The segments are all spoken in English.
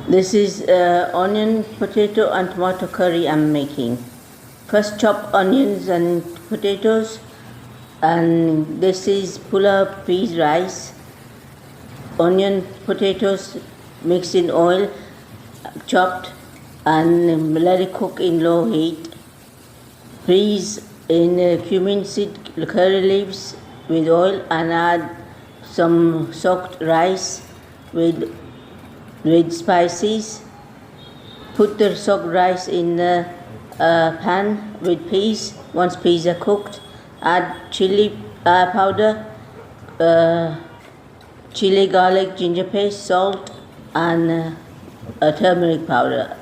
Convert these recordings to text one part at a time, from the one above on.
This is onion, potato and tomato curry I'm making. First chop onions and potatoes, and this is Peelao peas rice. Onion, potatoes mixed in oil, chopped, and let it cook in low heat. Freeze in cumin seed curry leaves with oil and add some soaked rice with spices. Put the soaked rice in a pan with peas. Once peas are cooked, add chili powder, chili, garlic, ginger paste, salt, and turmeric powder.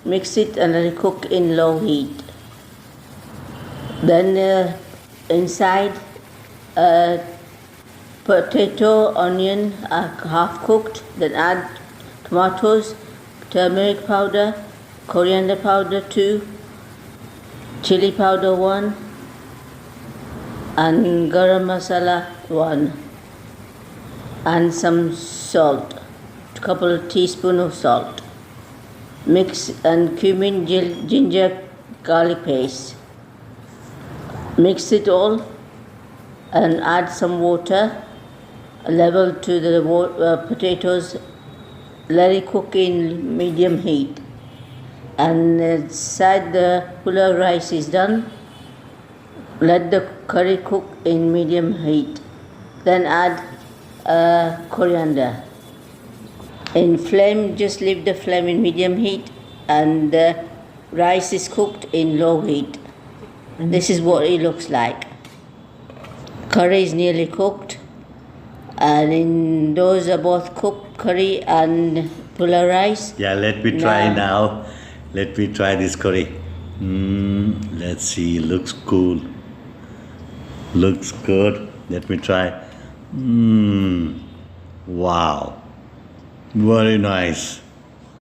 Mix it and let it cook in low heat. Then inside potato, onion are half cooked. Then add tomatoes, turmeric powder, coriander powder 2, chili powder 1, and garam masala 1, and some salt, a couple of teaspoons of salt. Mix and cumin, ginger, garlic paste. Mix it all and add some water level to the potatoes. Let it cook in medium heat. And inside the Peelao rice is done, let the curry cook in medium heat. Then add coriander. In flame, just leave the flame in medium heat, and the rice is cooked in low heat. This is what it looks like. Curry is nearly cooked, and those are both cooked, curry and Peelao rice. Yeah, let me try now. Let me try this curry. Let's see, looks cool. Looks good. Let me try. Wow. Very nice.